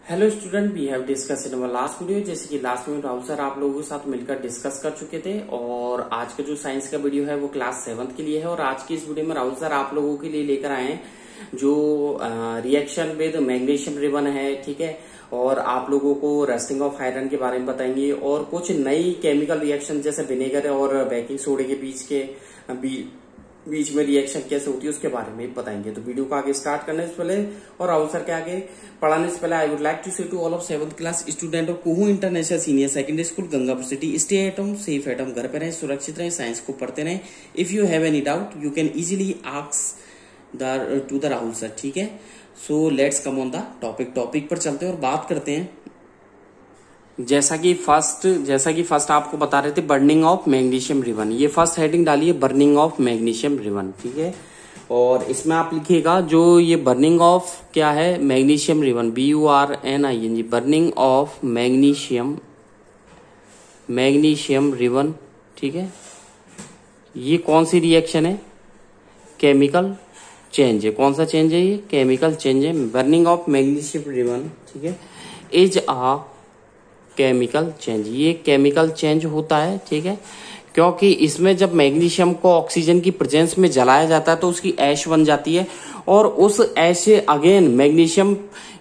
Hello student, we have discuss in our last video. जैसे कि last में Rahul sir आप लोगों के साथ मिलकर डिस्कस कर चुके थे और आज का जो साइंस का वीडियो है वो क्लास 7th के लिए है। और आज की इस वीडियो में राहुल सर आप लोगों के लिए लेकर आए हैं जो रिएक्शन विद मैग्नीशियम रिबन है, ठीक है। और आप लोगों को रस्टिंग ऑफ आयरन के बारे में बताएंगे और कुछ नई केमिकल रिएक्शन जैसे विनेगर और बेकिंग सोडे के बीच में रिएक्शन कैसे होती है उसके बारे में बताएंगे। तो वीडियो को आगे स्टार्ट करने से पहले और राहुल सर के आगे पढ़ाने से पहले I would like to say to all of 7th class student of Kuhu international senior secondary school Gangapur city, stay at home, safe at home, घर पे रहें, सुरक्षित रहें, साइंस को पढ़ते रहें। If you have any doubt you can easily ask to the Rahul sir, ठीक है। So let's come on the topic पर चलते हैं और बात करते हैं। जैसा कि फर्स्ट आपको बता रहे थे बर्निंग ऑफ मैग्नीशियम रिबन, ये फर्स्ट हेडिंग डालिए बर्निंग ऑफ मैग्नीशियम रिबन, ठीक है। और इसमें आप लिखिएगा जो ये बर्निंग ऑफ क्या है, magnesium ribbon, BURNING, burning of magnesium ribbon, ठीक है। ये कौन सी रिएक्शन है, केमिकल चेंज है। कौन सा चेंज है, ये केमिकल चेंज है। बर्निंग ऑफ मैग्नीशियम रिबन, ठीक है, इज अ केमिकल चेंज, ये केमिकल चेंज होता है, ठीक है। क्योंकि इसमें जब मैग्नीशियम को ऑक्सीजन की प्रेजेंस में जलाया जाता है तो उसकी ऐश बन जाती है और उस ऐश से अगेन मैग्नीशियम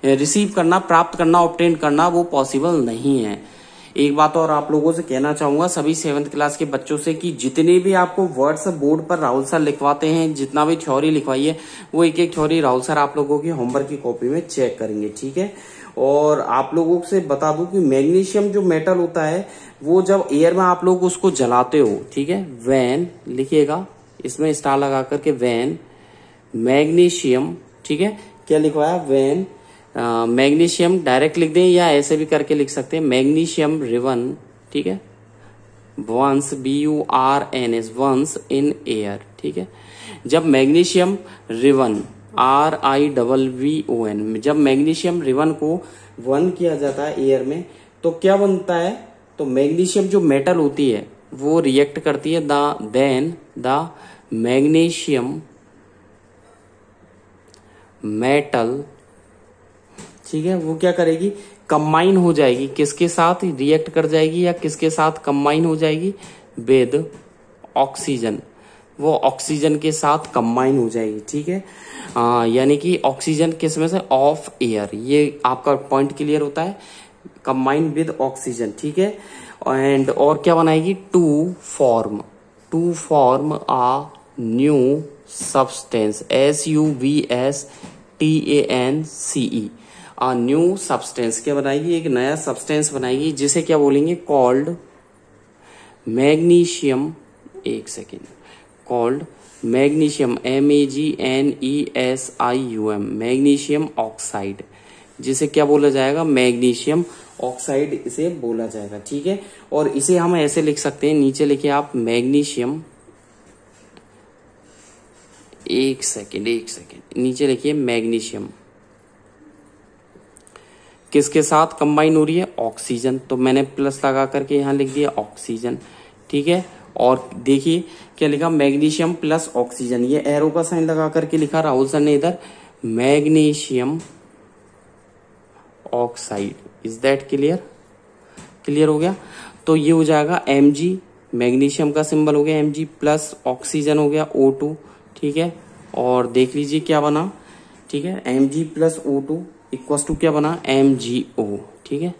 रिसीव करना, प्राप्त करना, ऑब्टेन करना वो पॉसिबल नहीं है। एक बात और आप लोगों से कहना चाहूंगा सभी 7th क्लास के बच्चों से कि जितने भी आपको वर्ड्स बोर्ड पर राहुल सर लिखवाते हैं, जितना भी थ्योरी लिखवाई है वो एक एक थ्योरी राहुल सर आप लोगों की होमवर्क की कॉपी में चेक करेंगे, ठीक है। और आप लोगों से बता दूं कि मैग्नीशियम जो मेटल होता है वो जब एयर में आप लोग उसको जलाते हो, ठीक है, वैन लिखिएगा, इसमें स्टार लगा करके वैन मैग्नीशियम, ठीक है, क्या लिखवाया, वैन मैग्नीशियम डायरेक्ट लिख दें या ऐसे भी करके लिख सकते हैं, मैग्नीशियम रिबन, ठीक है, once BURNS once in air, ठीक है। जब मैग्नीशियम रिबन RIVON, जब मैग्नीशियम रिबन को वन किया जाता है एयर में तो क्या बनता है, तो मैग्नीशियम जो मेटल होती है वो रिएक्ट करती है देन द मैग्नीशियम मेटल, ठीक है, वो क्या करेगी, कंबाइन हो जाएगी, किसके साथ रिएक्ट कर जाएगी या किसके साथ कंबाइन हो जाएगी, विद ऑक्सीजन, वो ऑक्सीजन के साथ कंबाइन हो जाएगी, ठीक है। यानी कि ऑक्सीजन किस में से, ऑफ एयर, ये आपका पॉइंट क्लियर होता है, कंबाइन विद ऑक्सीजन, ठीक है। एंड और क्या बनाएगी, to form a new substance, SUBSTANCE, a new substance, क्या बनाएगी, एक नया सब्सटेंस बनाएगी जिसे क्या बोलेंगे, कॉल्ड मैग्नीशियम, एक second, called magnesium MEGNESIUM, magnesium oxide, जिसे क्या बोला जाएगा, मैग्नीशियम ऑक्साइड इसे बोला जाएगा, ठीक है। और इसे हम ऐसे लिख सकते हैं, नीचे लिखिए आप मैग्नीशियम, एक सेकेंड नीचे लिखिए मैग्नीशियम किसके साथ कंबाइन हो रही है, ऑक्सीजन, तो मैंने प्लस लगा करके यहां लिख दिया ऑक्सीजन, ठीक है। और देखिए क्या लिखा, मैग्नीशियम प्लस ऑक्सीजन, ये एरो का साइन लगा करके लिखा राहुल सर ने इधर, magnesium oxide. Is that clear हो गया। तो ये हो जाएगा Mg, मैग्नीशियम का सिंबल हो गया Mg, प्लस ऑक्सीजन हो गया O2, ठीक है। और देख लीजिए क्या बना, ठीक है, Mg plus O2 equal to क्या बना, MgO, ठीक है।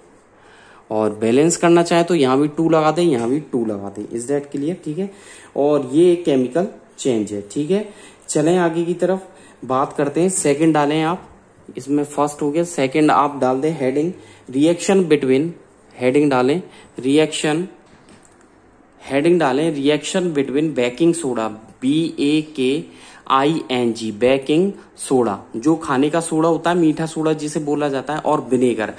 और बैलेंस करना चाहे तो यहां भी 2 लगा दें, यहां भी 2 लगा दें, इज दैट क्लियर, ठीक है। और ये एक केमिकल चेंज है, ठीक है। चलें आगे की तरफ बात करते हैं। सेकंड डालें आप, इसमें फर्स्ट हो गया, सेकंड आप डाल दें हेडिंग रिएक्शन बिटवीन, हेडिंग डालें reaction between baking soda, BAKING, baking soda, जो खाने का सोडा होता है, मीठा सोडा जिसे बोला जाता है, और विनेगर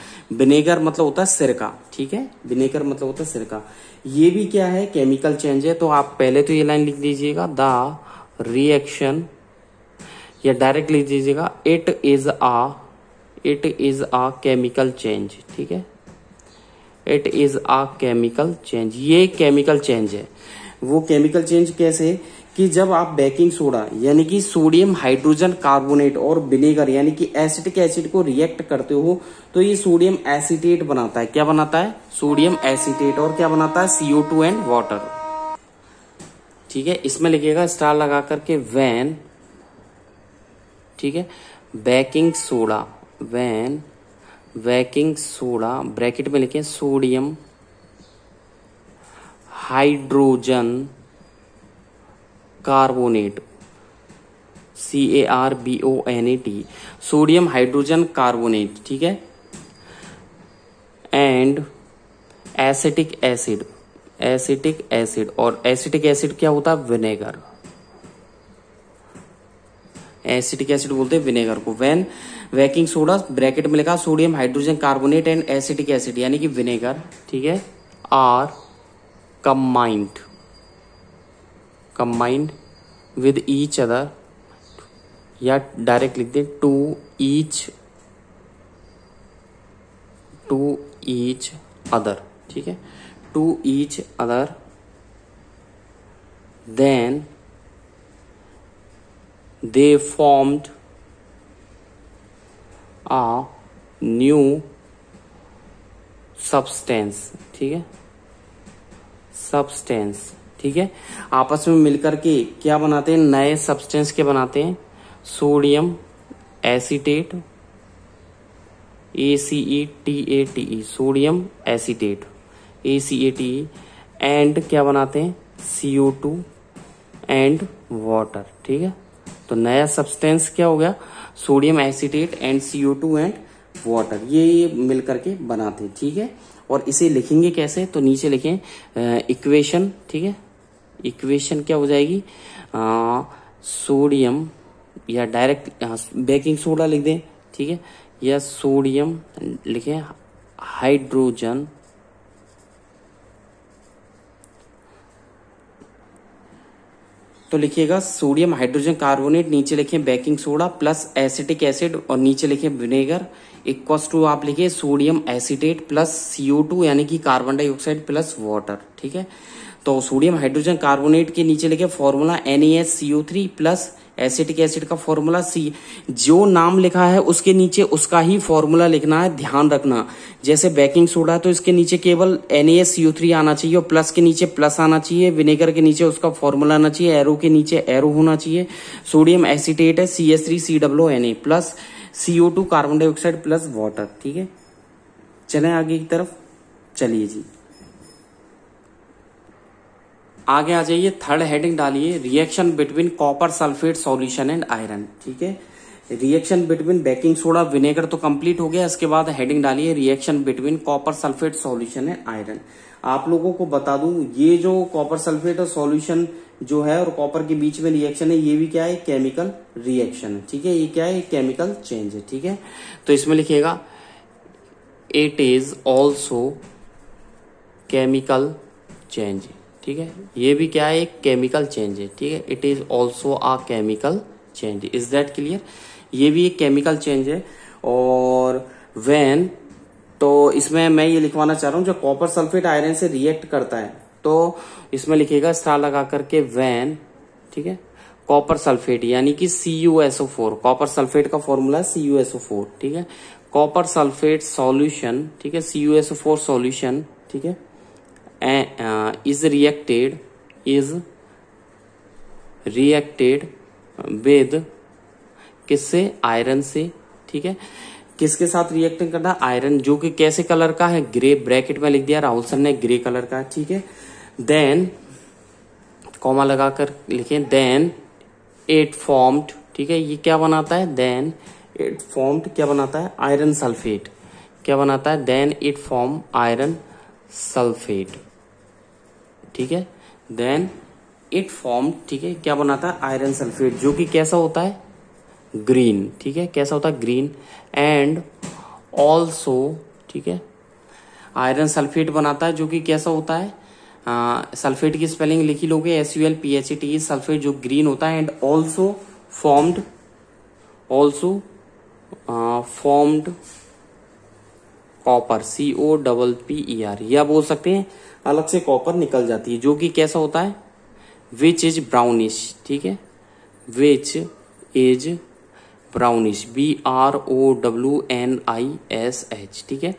मतलब होता है सिरका, ठीक है, विनेगर मतलब होता है सिरका। ये भी क्या है, केमिकल चेंज है। तो आप पहले तो ये लाइन लिख दीजिएगा, द रिएक्शन, या डायरेक्ट लिख दीजिएगा, it is a chemical change, ठीक है, it is a chemical change, ये केमिकल चेंज है। वो केमिकल चेंज कैसे, कि जब आप बेकिंग सोडा यानी कि सोडियम हाइड्रोजन कार्बोनेट और विनेगर यानी कि एसिटिक एसिड को रिएक्ट करते हो तो ये सोडियम एसीटेट बनाता है। क्या बनाता है? Sodium acetate. और क्या बनाता है? CO2 and water. ठीक है, इसमें लिखिएगा स्टार लगा करके व्हेन, ठीक है, baking soda, when baking soda bracket में लिखें sodium hydrogen carbonate, CARBONAT, sodium hydrogen carbonate, ठीक है, and acetic acid, acetic acid. और एसिटिक एसिड क्या होता है? विनेगर। एसिटिक एसिड बोलते हैं विनेगर को। व्हेन बेकिंग सोडा ब्रैकेट में लिखा sodium hydrogen carbonate and acetic acid यानी कि विनेगर, ठीक है, are combined with each other, या डायरेक्ट लिख दे टू ईच अदर, ठीक है, to each other, then they formed a new substance, ठीक है, सब्सटेंस, ठीक है, आपस में मिलकर के क्या बनाते हैं? नए सब्सटेंस के बनाते हैं। Sodium acetate, ACETATE, sodium acetate, ACATE, and क्या बनाते हैं? CO2 एंड वाटर, ठीक है। तो नया सब्सटेंस क्या हो गया? Sodium acetate and CO2 and water, ये मिलकर के बनाते हैं, ठीक है। और इसे लिखेंगे कैसे? तो नीचे लिखें इक्वेशन, ठीक है, इक्वेशन क्या हो जाएगी? सोडियम, या डायरेक्ट बेकिंग सोडा लिख दें, ठीक है, या सोडियम लिखें हाइड्रोजन तो लिखिएगा सोडियम हाइड्रोजन कार्बोनेट, नीचे लिखें baking soda plus acetic acid और नीचे लिखें विनेगर इक्वल्स टू आप लिखिए सोडियम एसीटेट प्लस CO2 यानी कि कार्बन डाइऑक्साइड प्लस वाटर, ठीक है। तो सोडियम हाइड्रोजन कार्बोनेट के नीचे लिखे formula NaSCO3 plus acetic acid का फॉर्मूला C। जो नाम लिखा है उसके नीचे उसका ही फॉर्मूला लिखना है, ध्यान रखना। जैसे बेकिंग सोडा तो इसके नीचे केवल NaSCO3 आना चाहिए और प्लस के नीचे प्लस आना चाहिए, विनेगर के नीचे उसका फॉर्मूला आना चाहिए, एरो के नीचे एरो होना चाहिए। सोडियम एसीटेट है CH3COO plus CO2 carbon dioxide plus water, ठीक है। चलें आगे की तरफ, चलिए जी आगे आ जाइए। थर्ड हेडिंग डालिए reaction between copper sulphate solution and iron, ठीक है। Reaction between baking soda vinegar तो कंप्लीट हो गया, इसके बाद हेडिंग डालिए reaction between copper sulphate solution and iron. आप लोगों को बता दूं ये जो कॉपर सल्फेट और सॉल्यूशन जो है और कॉपर के बीच में रिएक्शन है, ये भी क्या है? केमिकल रिएक्शन है, ठीक है। ये क्या है? केमिकल चेंज है, ठीक है। तो इसमें लिखिएगा it is also chemical change, ठीक है। ये भी क्या है? एक केमिकल चेंज है, ठीक है। It is also a chemical change, is that clear? ये भी एक केमिकल चेंज है। और व्हेन, तो इसमें मैं ये लिखवाना चाह रहा हूं जो कॉपर सल्फेट आयरन से रिएक्ट करता है, तो इसमें लिखिएगा स्टार लगा करके व्हेन, ठीक है, कॉपर सल्फेट यानी कि CuSO4, कॉपर सल्फेट का फॉर्मूला CuSO4, ठीक है। कॉपर सल्फेट सॉल्यूशन, ठीक है, CuSO4 सॉल्यूशन, ठीक है, is reacted with किससे? आयरन से, ठीक है। किसके साथ रिएक्टिंग करना? आयरन, जो कि कैसे कलर का है? ग्रे, ब्रैकेट में लिख दिया राहुल सर ने, ग्रे कलर का, ठीक है। देन कॉमा लगाकर लिखें देन इट फॉर्म्ड, ठीक है। ये क्या बनाता है? देन इट फॉर्म्ड क्या बनाता है? Iron sulphate. क्या बनाता है? Then it form iron sulphate, ठीक है। देन इट फॉर्म, ठीक है, क्या बनाता है? आयरन सल्फेट, जो कि कैसा होता है? ग्रीन, ठीक है। कैसा होता है? ग्रीन। एंड ऑल्सो, ठीक है, आयरन सल्फेट बनाता है जो कि कैसा होता है? सल्फेट की स्पेलिंग लिखी लोगे SULPHATE, सल्फेट जो ग्रीन होता है। And also formed, formed copper COPPER, या बोल सकते हैं अलग से कॉपर निकल जाती है, जो कि कैसा होता है? विच इज ब्राउनिश, ठीक है, विच इज ब्राउनिश, BROWNISH, ठीक है।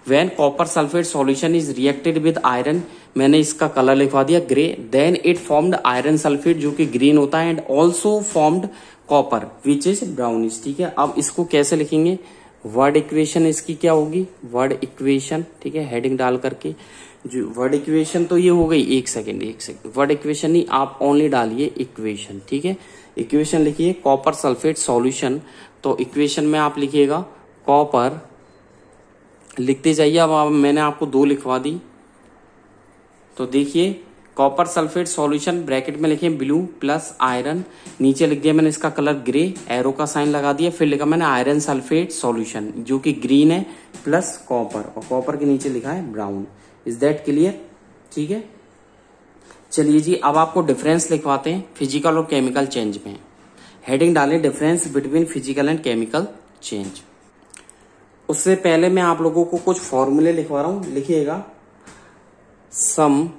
When copper sulphate solution is reacted with iron, मैंने इसका कलर लिखवा दिया grey, then it formed iron sulphate जो कि ग्रीन होता है, and also formed copper which is brownish, ठीक है। अब इसको कैसे लिखेंगे, वर्ड इक्वेशन इसकी क्या होगी, वर्ड इक्वेशन, ठीक है, हेडिंग डाल करके जो वर्ड इक्वेशन तो ये हो गई, एक सेकेंड वर्ड इक्वेशन नहीं, आप ओनली डालिए इक्वेशन, ठीक है। इक्वेशन लिखिए कॉपर सल्फेट सॉल्यूशन, तो इक्वेशन में आप लिखिएगा कॉपर, लिखते जाइए। अब मैंने आपको 2 लिखवा दी, तो देखिए कॉपर सल्फेट सॉल्यूशन ब्रैकेट में लिखे ब्लू प्लस आयरन, नीचे लिख दिया मैंने इसका कलर ग्रे, एरो का साइन लगा दिया, फिर लिखा मैंने आयरन सल्फेट सॉल्यूशन जो कि ग्रीन है प्लस कॉपर, और कॉपर के नीचे लिखा है ब्राउन। इज दैट क्लियर, ठीक है। चलिए जी, अब आपको डिफरेंस लिखवाते हैं फिजिकल और केमिकल चेंज में। हेडिंग डालें difference between physical and chemical change. उससे पहले मैं आप लोगों को कुछ फॉर्मूले लिखवा रहा हूं, लिखिएगा सम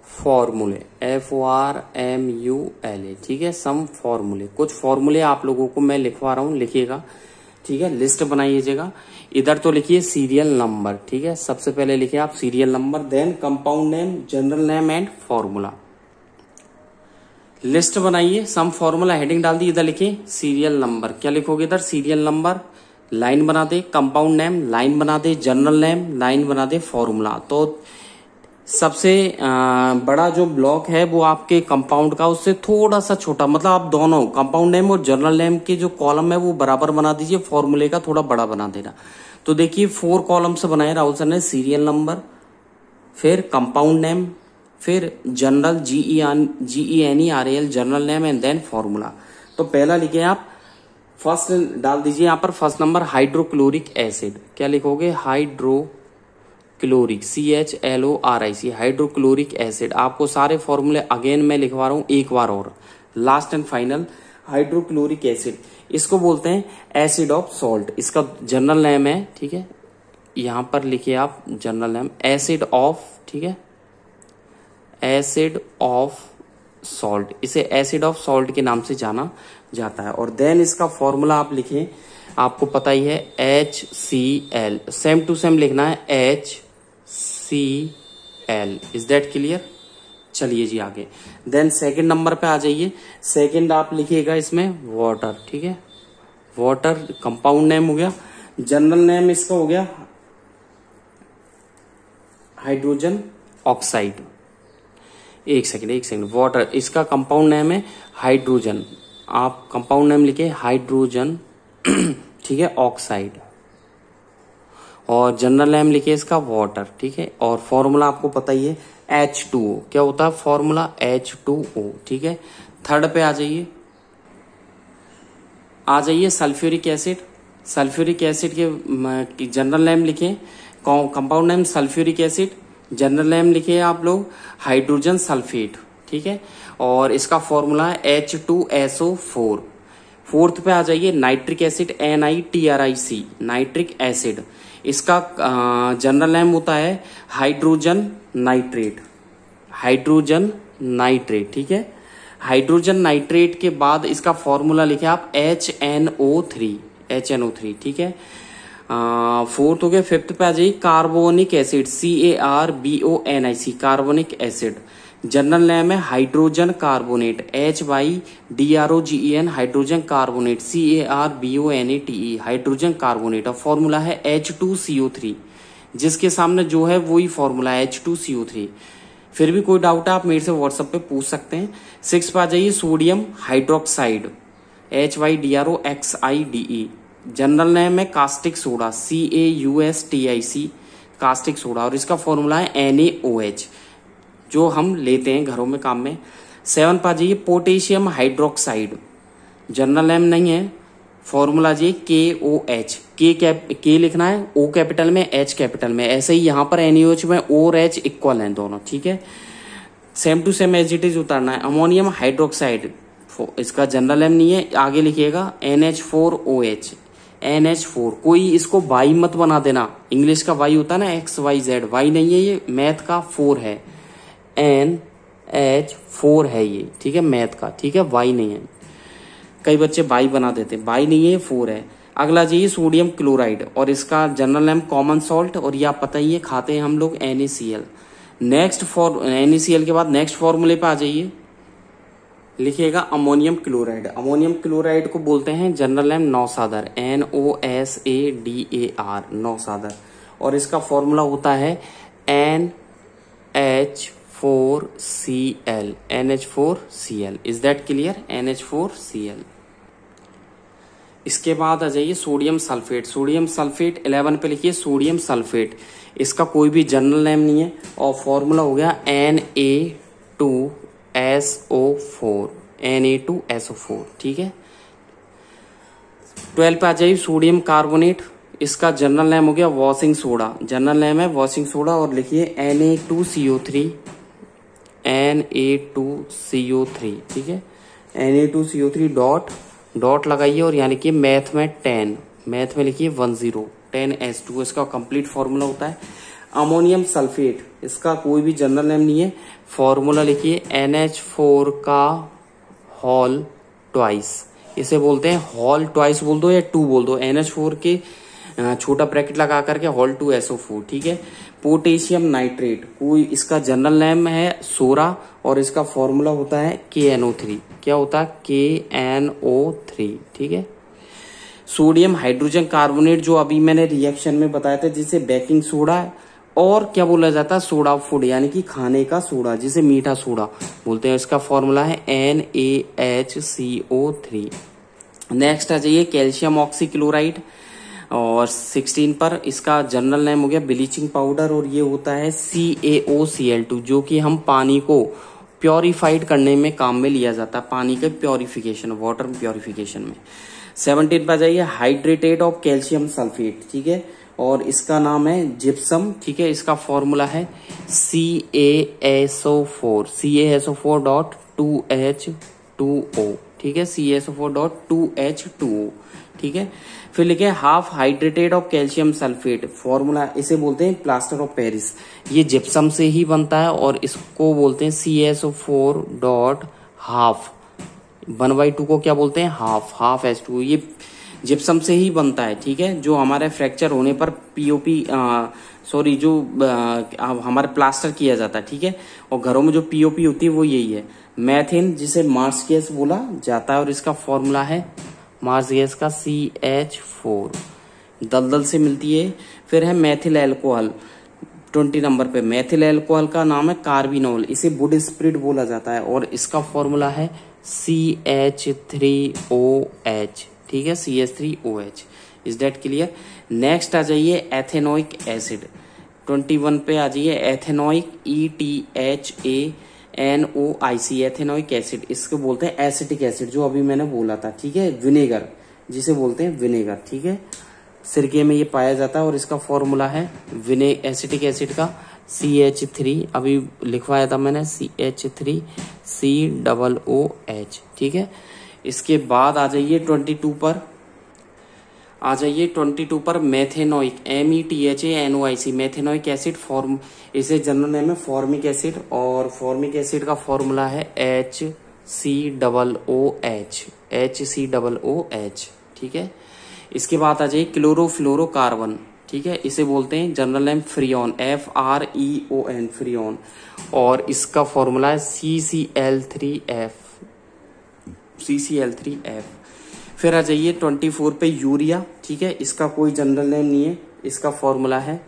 फॉर्मूले, FORMULA, ठीक है, सम फॉर्मूले। कुछ फॉर्मूले आप लोगों को मैं लिखवा रहा हूं, लिखिएगा, ठीक है, लिस्ट बनाइएगा। इधर तो लिखिए सीरियल नंबर, ठीक है, सबसे पहले लिखिए आप serial number, then compound name, general name and formula. List बनाइए, सम फॉर्मूला, हेडिंग डाल दी, इधर लिखिए सीरियल नंबर। क्या लिखोगे इधर, सीरियल नंबर, लाइन बना दे, कंपाउंड नेम लाइन बना दे, जनरल नेम लाइन बना दे, फॉर्मूला। तो सबसे बड़ा जो ब्लॉक है वो आपके कंपाउंड का, उससे थोड़ा सा छोटा, मतलब आप दोनों कंपाउंड नेम और जनरल नेम के जो कॉलम है वो बराबर बना दीजिए, फॉर्मूले का थोड़ा बड़ा बना देना। तो देखिए 4 कॉलम से बनाए राहुल सर ने, सीरियल नंबर, फिर कंपाउंड नेम, फिर general GENERAL general name, and then formula. तो पहला लिखे आप, फर्स्ट डाल दीजिए यहाँ पर, फर्स्ट नंबर हाइड्रोक्लोरिक एसिड। क्या लिखोगे, हाइड्रोक्लोरिक, CHLORIC, हाइड्रोक्लोरिक एसिड। आपको सारे फॉर्मूले अगेन मैं लिखवा रहा हूं एक बार और, last and final. Hydrochloric acid, इसको बोलते हैं एसिड ऑफ सॉल्ट, इसका जनरल नेम है, ठीक है, यहां पर लिखिए आप जनरल नेम, एसिड ऑफ, ठीक है, एसिड ऑफ सॉल्ट, इसे एसिड ऑफ सॉल्ट के नाम से जाना जाता है। और देन इसका फॉर्मूला आप लिखें, आपको पता ही है HCl, सेम टू सेम लिखना है HCl। इज दैट क्लियर, चलिए जी आगे। देन सेकंड नंबर पे आ जाइए, सेकंड आप लिखिएगा इसमें वाटर, ठीक है, वाटर कंपाउंड नेम हो गया, जनरल नेम इसका हो गया हाइड्रोजन ऑक्साइड। एक सेकंड, वाटर इसका कंपाउंड नेम है हाइड्रोजन, आप कंपाउंड नेम लिखे हाइड्रोजन, ठीक है, ऑक्साइड, और जनरल नेम लिखे इसका वाटर, ठीक है। और फॉर्मूला आपको पता ही है H2O, क्या होता है फॉर्मूला H2O, ठीक है। थर्ड पे आ जाइए सल्फ्यूरिक एसिड। सल्फ्यूरिक एसिड के जनरल नेम लिखे, compound name sulphuric acid, general name लिखे आप लोग हाइड्रोजन सल्फेट, ठीक है, और इसका फॉर्मूला है H2SO4। फोर्थ पे आ जाइए nitric acid, NITRIC, nitric acid, इसका जनरल नेम होता है हाइड्रोजन नाइट्रेट, हाइड्रोजन नाइट्रेट, ठीक है। हाइड्रोजन नाइट्रेट के बाद इसका फॉर्मूला लिखे आप HNO3, ठीक है। फोर्थ हो गया। फिफ्थ पे आ जाइए carbonic acid, CARBONIC, carbonic acid, general name है hydrogen carbonate, HYDROGEN, hydrogen carbonate, CARBONATE, hydrogen carbonate, और फॉर्मूला है H2CO3, जिसके सामने जो है वही फॉर्मूला है H2CO3। फिर भी कोई डाउट है आप मेरे से व्हाट्सएप पे पूछ सकते हैं। 6 पे आ जाइए sodium hydroxide, HYDROXIDE, general name है caustic soda, CAUSTIC, caustic soda, और इसका फॉर्मूला है NaOH, जो हम लेते हैं घरों में काम में। 7 पे आ जाइए पोटेशियम हाइड्रोक्साइड, जनरल नेम नहीं है, फॉर्मूला जी KOH, के लिखना है O कैपिटल में, H कैपिटल में, ऐसे ही यहाँ पर NaOH में O और H इक्वल हैं दोनों, ठीक है, same to same as it is उतारना है। अमोनियम हाइड्रोक्साइड, इसका जनरल नेम नहीं है, आगे लिखिएगा NH4OH, NH4, कोई इसको वाई मत बना देना, इंग्लिश का वाई होता है ना XYZ, वाई नहीं है ये, मैथ का 4 है, H4 है ये, ठीक है, मैथ का, ठीक है, वाई नहीं है। कई बच्चे बाई बना देते, बाई नहीं है, 4 है। अगला जी सोडियम क्लोराइड, और इसका जनरल नेम कॉमन सॉल्ट, और ये आप पता ही है, खाते हैं हम लोग NaCl। नेक्स्ट NaCl के बाद नेक्स्ट फॉर्मूले पे आ जाइए, लिखिएगा अमोनियम क्लोराइड। अमोनियम क्लोराइड को बोलते हैं जनरल नेम नौसादर, NOSADAR, नौसादर, और इसका फॉर्मूला होता है NH4Cl, NH4Cl। Is that clear? NH4Cl। इसके बाद आ जाइए सोडियम सल्फेट। सोडियम सल्फेट 11 पे लिखिए सोडियम सल्फेट। इसका कोई भी जनरल नेम नहीं है, और फॉर्मूला हो गया Na2SO4, Na2SO4, ठीक है। 12 पे आ जाइए सोडियम कार्बोनेट। इसका जनरल नेम हो गया वॉशिंग सोडा, जनरल नेम है वॉशिंग सोडा, और लिखिए Na2CO3, Na2CO3, ठीक है, Na2CO3 डॉट लगाइए, और यानी कि मैथ में 10, मैथ में लिखिए 10, 10S2, इसका कंप्लीट फॉर्मूला होता है। अमोनियम सल्फेट, इसका कोई भी जनरल नेम नहीं है, फॉर्मूला लिखिए NH4 का होल ट्वाइस। इसे बोलते हैं होल ट्वाइस बोल दो या 2 बोल दो, NH4 के छोटा ब्रैकेट लगा करके होल 2SO4, ठीक है। पोटेशियम नाइट्रेट, कोई इसका जनरल नेम है सोरा, और इसका फॉर्मूला होता है KNO3। क्या होता है? KNO3, ठीक है। सोडियम हाइड्रोजन कार्बोनेट, जो अभी मैंने रिएक्शन में बताया था, जिसे बेकिंग सोडा और क्या बोला जाता है, सोडा फूड, यानी कि खाने का सोडा, जिसे मीठा सोडा बोलते हैं। इसका फॉर्मूला है NaHCO3। नेक्स्ट आ जाइए कैल्शियम ऑक्सीक्लोराइड, और 16 पर इसका जनरल नेम हो गया ब्लीचिंग पाउडर, और ये होता है CaOCl2, जो कि हम पानी को प्योरीफाइड करने में काम में लिया जाता है, पानी के प्योरीफिकेशन, वाटर प्योरीफिकेशन में। 17 पर जाइए हाइड्रेटेड ऑफ कैल्शियम सल्फेट, ठीक है, और इसका नाम है जिप्सम, ठीक है। इसका फॉर्मूला है CaSO4, CaSO4.2H2O, ठीक है, CaSO4.2H2O, ठीक है। फिर लिखे half hydrated of calcium sulphate, formula इसे बोलते हैं प्लास्टर ऑफ पेरिस, ये जिप्सम से ही बनता है, और इसको बोलते हैं CaSO4.हाफ, 1/2 को क्या बोलते हैं? Half H2O। ये जिप्सम से ही बनता है, ठीक है, जो हमारे फ्रैक्चर होने पर जो हमारे प्लास्टर किया जाता है, ठीक है, और घरों में जो POP होती है वो यही है। मैथिन, जिसे मार्स गैस बोला जाता है, और इसका फॉर्मूला है मार्स गैस का CH4, दलदल से मिलती है। फिर है मेथिल एल्कोहल, 20 नंबर पे मेथिल एल्कोहल का नाम है कार्बिनोल, इसे वुड स्प्रिट बोला जाता है, और इसका फॉर्मूला है CH3OH, ठीक है, CH3OH। Is that clear? Next आ जाइए एथेनोइक एसिड, 21 पे आ जाइए एथेनोइक, ETHANOIC, एथेनोइक एसिड, इसको बोलते हैं एसिटिक एसिड, जो अभी मैंने बोला था, ठीक है। विनेगर, जिसे बोलते हैं विनेगर, ठीक है, सिरके में ये पाया जाता है, और इसका फॉर्मूला है एसिटिक एसिड का CH3, अभी लिखवाया था मैंने, CH3COOH, ठीक है। इसके बाद आ जाइए 22 पर मेथेनोइक, METHANOIC, मेथेनोइक एसिड, इसे जनरल नेम है फॉर्मिक एसिड, और फॉर्मिक एसिड का फॉर्मूला है HCOOH, ठीक है। इसके बाद आ जाइए क्लोरोफ्लोरोकार्बन, ठीक है, इसे बोलते हैं general name Freon, FREON, Freon, और इसका फॉर्मूला है CCl3F। फिर आ जाइए 24 पे यूरिया, ठीक है, इसका कोई जनरल नेम नहीं है, इसका फॉर्मूला है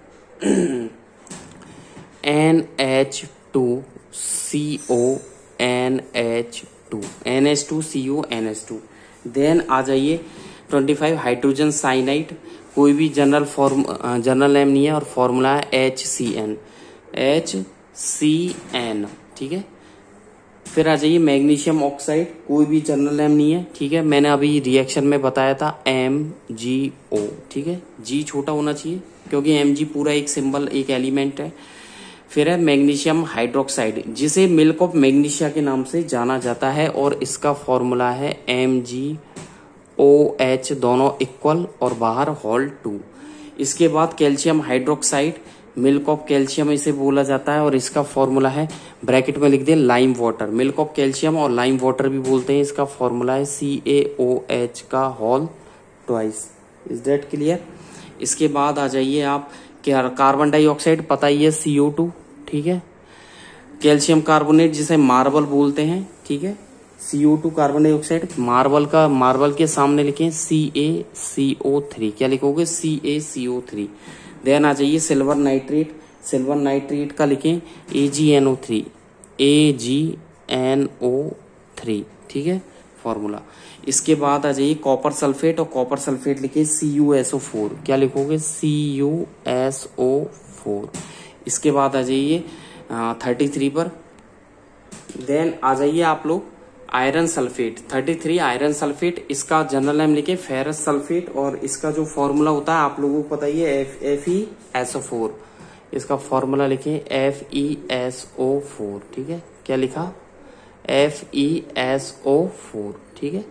NH2CO, देन आ जाइए 25 हाइड्रोजन साइनाइड, कोई भी जनरल नेम नहीं है, और फॉर्मूला है HCN, ठीक है। फिर आ जाइए मैग्नीशियम ऑक्साइड, कोई भी जनरल नेम नहीं है, ठीक है, मैंने अभी रिएक्शन में बताया था MgO, ठीक है, G छोटा होना चाहिए, क्योंकि Mg पूरा एक सिंबल, एक एलिमेंट है। फिर है मैग्नीशियम हाइड्रोक्साइड, जिसे मिल्क ऑफ मैग्नीशिया के नाम से जाना जाता है, और इसका फॉर्मूला है MgOH, दोनों इक्वल और बाहर होल 2। इसके बाद calcium hydroxide, milk of calcium इसे बोला जाता है और इसका फॉर्मूला है, ब्रैकेट में लिख दिया, lime water. Milk of calcium और लाइम वाटर भी बोलते हैं, इसका फॉर्मूला है CaOH का whole twice. Is that clear? इसके बाद आ जाइए आप, क्या कार्बन डाइऑक्साइड पता ही है CO2, ठीक है। कैल्शियम कार्बोनेट जिसे मार्बल बोलते हैं, ठीक है। CO2 कार्बन डाइऑक्साइड, मार्बल के सामने लिखें CaCO3, क्या लिखोगे? CaCO3। देन आ जाइए सिल्वर नाइट्रेट, सिल्वर नाइट्रेट का लिखें AgNO3, AgNO3, ठीक है फॉर्मूला। इसके बाद आ जाइए कॉपर सल्फेट, और कॉपर सल्फेट लिखे CuSO4, क्या लिखोगे? CuSO4। इसके बाद आ जाइए 33 पर। देन आ जाइए आप लोग आयरन सल्फेट, 33 आयरन सल्फेट, इसका जनरल नेम लिखे फेरस सल्फेट, और इसका जो फॉर्मूला होता है आप लोगों को पता ही है, FeSO4। इसका फॉर्मूला लिखे FeSO4, ठीक है। क्या लिखा? FeSO4, ठीक है।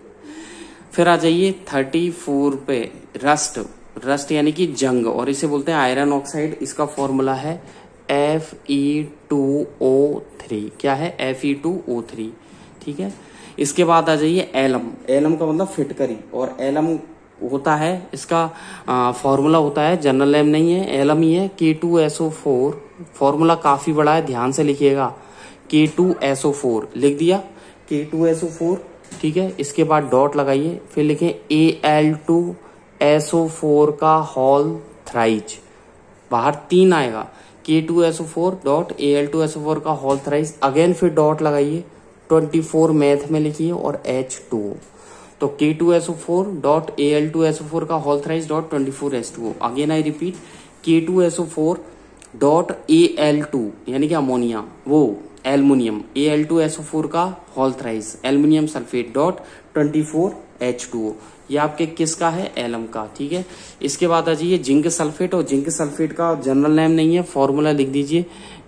फिर आ जाइए 34 पे, रस्ट यानी कि जंग, और इसे बोलते हैं आयरन ऑक्साइड। इसका फॉर्मूला है Fe2O3, क्या है? Fe2O3, ठीक है। इसके बाद आ जाइए एलम, एलम का मतलब फिटकरी, और एलम होता है, इसका फॉर्मूला होता है, जनरल नेम नहीं है, एलम ही है, K2SO4। फॉर्मूला काफी बड़ा है, ध्यान से लिखिएगा। K2SO4 लिख दिया, K2SO4, ठीक है। इसके बाद डॉट लगाइए, फिर लिखें Al2SO4 का होल थ्राइज, बाहर 3 आएगा, K2SO4 डॉट Al2SO4 का होल थ्राइज, अगेन फिर डॉट लगाइए, 24 मैथ में लिखिए, और H2O। तो K2SO4 डॉट Al2SO4 का whole thrice dot 24 H2O। Again I repeat, K2SO4 dot Al2 यानी कि अमोनिया, वो एल्युमिनियम, Al2SO4 का whole thrice aluminium sulphate dot 24 H2O। ये आपके किसका है? एलम का, ठीक है। इसके बाद आ जाइए जिंक सल्फेट, और जिंक सल्फेट का जनरल नेम नहीं है, फॉर्मूला लिख दीजिए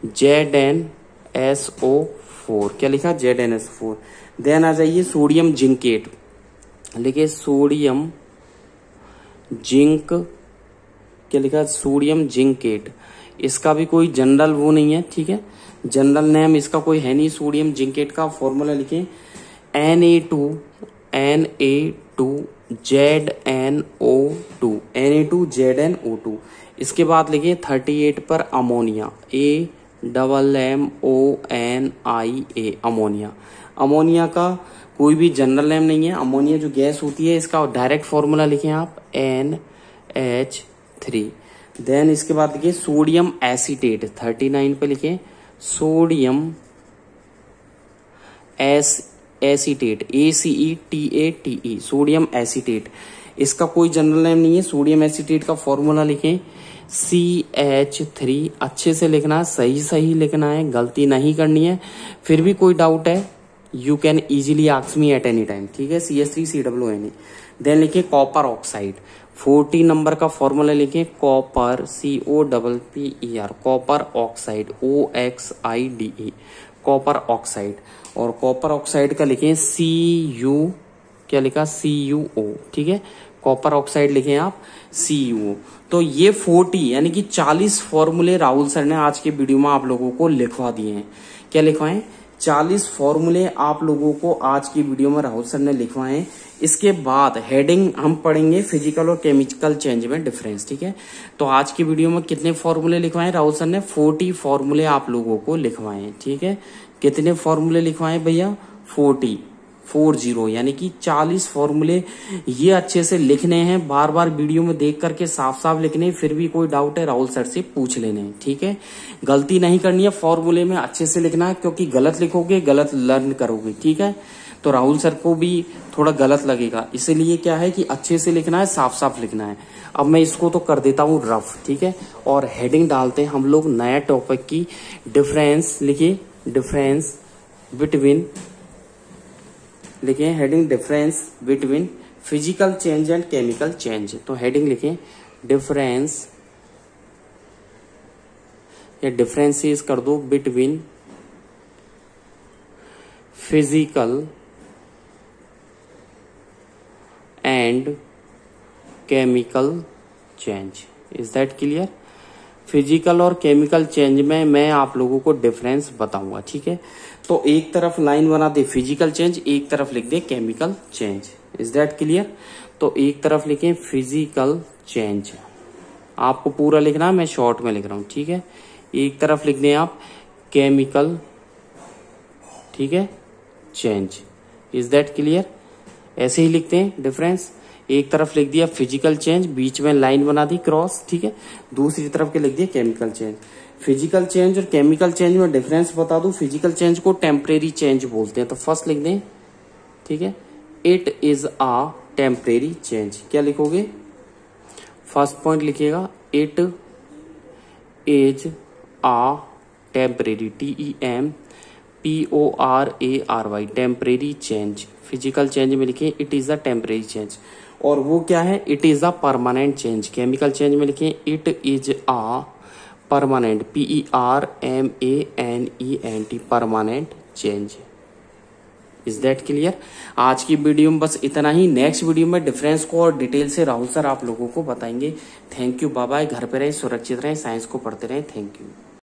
ZnSO4, क्या लिखा? ZnSO4। देन आ जाइए सोडियम जिंकेट, लिखिए सोडियम जिंक, क्या लिखा? Sodium zincate. इसका भी कोई जनरल वो नहीं है, ठीक है, जनरल नेम इसका कोई है नहीं। सोडियम जिंकेट का फॉर्मूला लिखें Na2ZnO2। इसके बाद लिखिए 38 पर अमोनिया, AMMONIA, अमोनिया। अमोनिया का कोई भी जनरल नेम नहीं है, अमोनिया जो गैस होती है, इसका डायरेक्ट फॉर्मूला लिखें आप NH3। देन इसके बाद लिखिए सोडियम एसीटेट, 39 पे लिखें sodium acetate, ACETATE, sodium acetate. इसका कोई जनरल नेम नहीं है, सोडियम एसीटेट का फॉर्मूला लिखें CH3। अच्छे से लिखना है, सही लिखना है, गलती नहीं करनी है। फिर भी कोई डाउट है, you can easily ask me at any time, ठीक है। CH3COONE। देन लिखिए कॉपर ऑक्साइड, 40 नंबर का फॉर्मूला लिखें copper, COPPER, copper oxide, OXIDE, copper oxide. और कॉपर ऑक्साइड का लिखें CU, क्या लिखा? CuO, ठीक है। कॉपर ऑक्साइड लिखें आप CuO। तो ये 40 यानी कि 40 फॉर्मूले राहुल सर ने आज के वीडियो में आप लोगों को लिखवा दिए हैं। क्या लिखवाएं? 40 फॉर्मूले आप लोगों को आज की वीडियो में राहुल सर ने लिखवाए हैं। इसके बाद हेडिंग हम पढ़ेंगे फिजिकल और केमिकल चेंज में डिफरेंस, ठीक है। तो आज की वीडियो में कितने फॉर्मूले लिखवाए राहुल सर ने? 40 फॉर्मूले आप लोगों को लिखवाए हैं, ठीक है। कितने फॉर्मूले लिखवाए भैया? 40 यानी कि 40 फॉर्मूले। ये अच्छे से लिखने हैं, बार बार वीडियो में देख करके साफ लिखने। फिर भी कोई डाउट है राहुल सर से पूछ लेने, ठीक है। गलती नहीं करनी है, फॉर्मूले में अच्छे से लिखना है, क्योंकि गलत लिखोगे गलत लर्न करोगे, ठीक है। तो राहुल सर को भी थोड़ा गलत लगेगा, इसीलिए क्या है कि अच्छे से लिखना है, साफ लिखना है। अब मैं इसको तो कर देता हूं रफ, ठीक है। और हेडिंग डालते हैं हम लोग नया टॉपिक की। डिफरेंस लिखिए, डिफरेंस बिटवीन, लिखें heading difference between physical change and chemical change. तो हेडिंग लिखें डिफरेंस, या डिफरेंसेस कर दो between physical and chemical change. Is that clear? Physical और केमिकल चेंज में मैं आप लोगों को डिफरेंस बताऊंगा, ठीक है। तो एक तरफ लाइन बना दे फिजिकल चेंज, एक तरफ लिख दे chemical change. Is that clear? तो एक तरफ लिखें फिजिकल चेंज, आपको पूरा लिखना, मैं शॉर्ट में लिख रहा हूं, ठीक है। एक तरफ लिख दें आप केमिकल, ठीक है, चेंज। Is that clear? ऐसे ही लिखते हैं डिफरेंस। एक तरफ लिख दिया फिजिकल चेंज, बीच में लाइन बना दी क्रॉस, ठीक है। दूसरी तरफ के लिख दिया केमिकल चेंज। फिजिकल चेंज और केमिकल चेंज में डिफरेंस बता दूं। फिजिकल चेंज को टेम्परेरी चेंज बोलते हैं, तो फर्स्ट लिख दें, ठीक है, it is a temporary change. क्या लिखोगे? फर्स्ट पॉइंट लिखिएगा, it is a temporary, TEMPORARY, temporary change. Physical change में लिखें it is a temporary change. और वो क्या है? It is a permanent change. Chemical change में लिखें it is a permanent, PERMANENT, permanent change. Is that clear? आज की वीडियो में बस इतना ही। नेक्स्ट वीडियो में डिफरेंस को और डिटेल से राहुल सर आप लोगों को बताएंगे। Thank you, bye bye. घर पे रहें, सुरक्षित रहें, साइंस को पढ़ते रहें। Thank you.